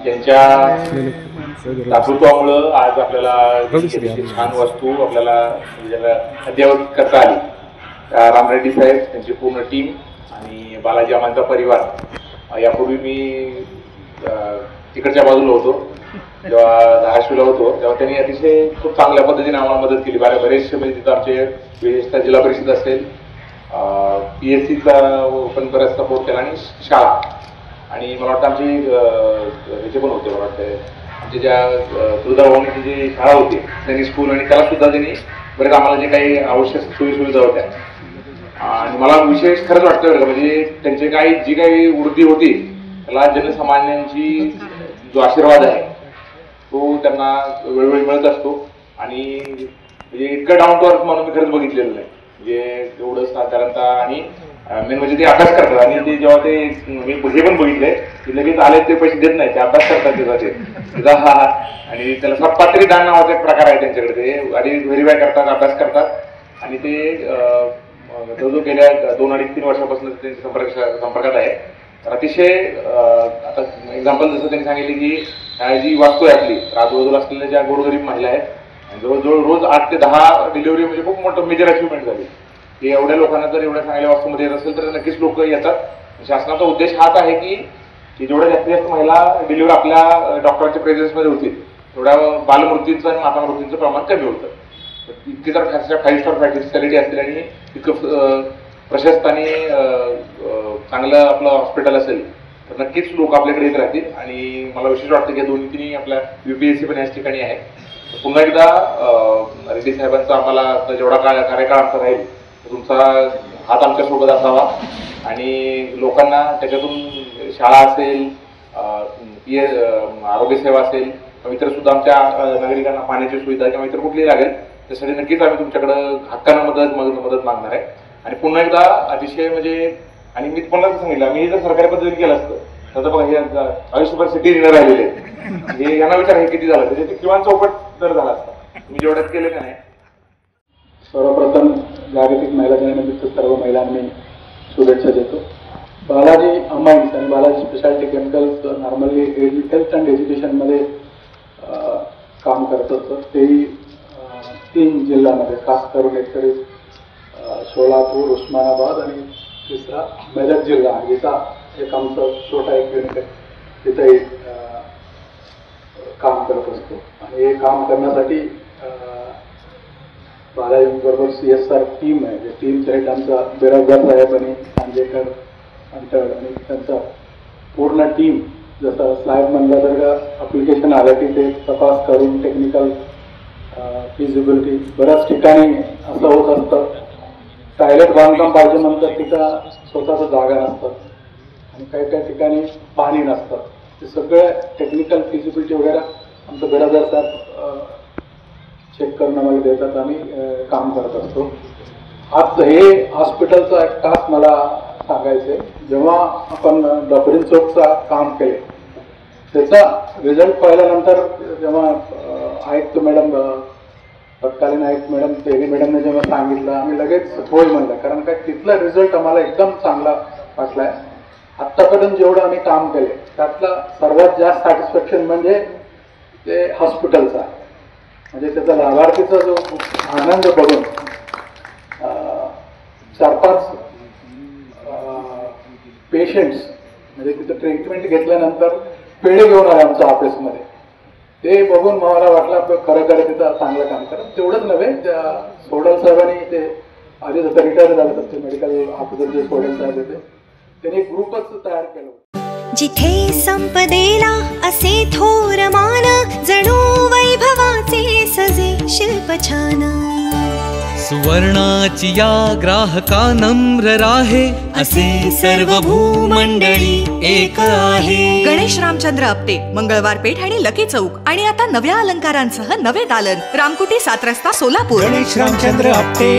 यांच्या दातृत्वामुळं आज आपल्याला छान वस्तू आपल्याला अद्यावत करता आली. राम रेड्डी साहेब, त्यांची पूर्ण टीम आणि बालाजी आमांचा परिवार. यापूर्वी मी तिकडच्या बाजूला होतो, जेव्हा धाराशिवला होतो तेव्हा त्यांनी अतिशय खूप चांगल्या पद्धतीने आम्हाला मदत केली. बरेचसे म्हणजे तिथं आमचे विशेषतः जिल्हा परिषद असेल, PSCचा पण बराच सपोर्ट केला आणि शाळा, आणि मला वाटतं आमची ह्याचे पण होते, मला वाटतं आमच्या ज्या तुळजाभवानीची जी शाळा होती त्यांनी स्कूल, आणि त्याला सुद्धा त्यांनी बरेच आम्हाला जे काही आवश्यक सोयीसुविधा होत्या. आणि मला विशेष खरंच वाटतं बरं का, म्हणजे त्यांचे काही जी काही वृत्ती होती त्याला जनसामान्यांची जो आशीर्वाद आहे तो त्यांना वेळोवेळी मिळत असतो. आणि म्हणजे इतकं डाऊन टू अर्थ म्हणून मी खरंच बघितलेलं नाही, म्हणजे एवढं साधारणतः. आणि मेन म्हणजे ते अभ्यास करतात, आणि ते जेव्हा ते मी हे पण बघितलंय की लगेच आले ते पैसे देत नाही, ते अभ्यास करतात त्याचा हा. आणि त्याला सबपात्री दान नावाचा एक प्रकार आहे त्यांच्याकडे, ते आधी व्हेरीफाय करतात, अभ्यास करतात, आणि ते जो गेल्या 2-3 वर्षापासून त्यांच्या संपर्कात आहे. तर अतिशय आता एक्झाम्पल जसं त्यांनी सांगितले की जी वास्तू आहे आपली आजूबाजूला असलेल्या ज्या गोरगरीब महिला आहेत, जवळजवळ रोज 8 ते 10 डिलिव्हरी, म्हणजे खूप मोठं मेजर अचिव्हमेंट झाली. की एवढ्या लोकांना जर एवढ्या चांगल्या वास्तूमध्ये येत असेल तर नक्कीच लोक येतात. शासनाचा उद्देश हाच आहे की जेवढ्या जास्तीत जास्त महिला डिलिव्हरी आपल्या डॉक्टरच्या प्रेझेन्समध्ये होतील तेवढ्या बालमृत्यूंचं आणि माता मृत्यूंचं प्रमाण कमी होतं. इतकी जर 5 स्टार फॅसिलिटी असतील आणि इतकं प्रशस्त आणि चांगलं आपलं हॉस्पिटल असेल तर नक्कीच लोक आपल्याकडे येत राहतील. आणि मला विशेष वाटतं की 2-3 आपल्या UPSC पण याच ठिकाणी आहे. पुन्हा एकदा रेड्डी साहेबांचा आम्हाला जेवढा कार्यकाळ आमचा राहील तुमचा हात आमच्यासोबत असावा, आणि लोकांना त्याच्यातून शाळा असेल, आरोग्य सेवा असेल, किंवा इतर सुद्धा आमच्या नागरिकांना पाण्याची सुविधा किंवा इतर कुठलीही लागेल त्यासाठी नक्कीच आम्ही तुमच्याकडं हक्कानं मदत मागणार आहे. आणि पुन्हा एकदा अतिशय म्हणजे, आणि मी तुम्हाला सांगितलं, आम्ही जर सरकारी पद्धतीने केलं असतं तर बघा हे 40 सिटी डिनर राहिलेले हे यांना विचार हे किती झालं त्याचे किमान चौपट जर झाला असता. मी जेवढ्यात केले का नाही. सर्वप्रथम जागतिक महिला दिनानिमित्त सर्व महिलांनी शुभेच्छा देतो. बालाजी अमाइन्स आणि Balaji speciality chemicals normally health and एज्युकेशनमध्ये काम करत असतं. तेही 3 जिल्ह्यामध्ये, खास करून एकतरी सोलापूर, उस्मानाबाद आणि तिसरा मेदक जिल्हा, इथं एक आमचं छोटा एक युनिट आहे, तिथंही काम करत असतो. आणि हे काम करण्यासाठी बालाजीबरोबर CSR टीम आहे. टीमच्या हेड आमचा बेराजदार साहेब आणि सांजेकर अंतळ आणि त्यांचा पूर्ण टीम. जसं साहेब म्हणलं तर का ॲप्लिकेशन आलं की ते तपास करून टेक्निकल फिजिबिलिटी, बऱ्याच ठिकाणी असं होत असतं टॉयलेट बांधकाम पाहिजे नंतर तिथं स्वतःचं जागा नसतं, आणि काही काही ठिकाणी पाणी नसतं. ते सगळे टेक्निकल फिजिबिलिटी वगैरे आमचं बेराजदार साहेब चेक करणं मला देतात आणि काम करत असतो. आज हे हॉस्पिटलचा एक तास मला सांगायचं आहे. जेव्हा आपण डॉक्टरीन चौकचा काम केले त्याचा रिझल्ट पाहिल्यानंतर जेव्हा आयुक्त मॅडम, तत्कालीन आयुक्त मॅडम तेगी मॅडमने जेव्हा सांगितलं आम्ही लगेच होय म्हणलं, कारण काय तिथला रिझल्ट आम्हाला एकदम चांगला वाटला आहे. आत्तापर्यंत जेवढं आम्ही काम केले त्यातलं सर्वात जास्त सॅटिस्फॅक्शन म्हणजे ते हॉस्पिटलचा आहे. म्हणजे त्याचा लाभार्थीचा जो आनंद बघून 4-5 पेशंट्स म्हणजे तिथं ट्रीटमेंट घेतल्यानंतर पेढे घेऊन आले आमच्या ऑफिसमध्ये, ते बघून मला वाटलं आपलं खरं तिथं चांगलं काम करा. तेवढंच नव्हे, सोडल साहेबांनी ते आधी जसं रिटायर झालं तर ते मेडिकल ऑफिसर जे सोडल साहेब होते त्यांनी ग्रुपच तयार केलं. जिथे संपदेला असे थोर मान, जणू वैभवाचे सजे शिल्प छान. सुवर्णाची या ग्राहका नम्र राहे, असे सर्व भूमंडळी एक आहे. गणेश रामचंद्र आपटे, मंगळवार पेठ आणि लकी चौक, आणि आता नव्या अलंकारांसह नवे दालन, रामकुटी 7 रस्ता, सोलापूर. गणेश रामचंद्र आपटे.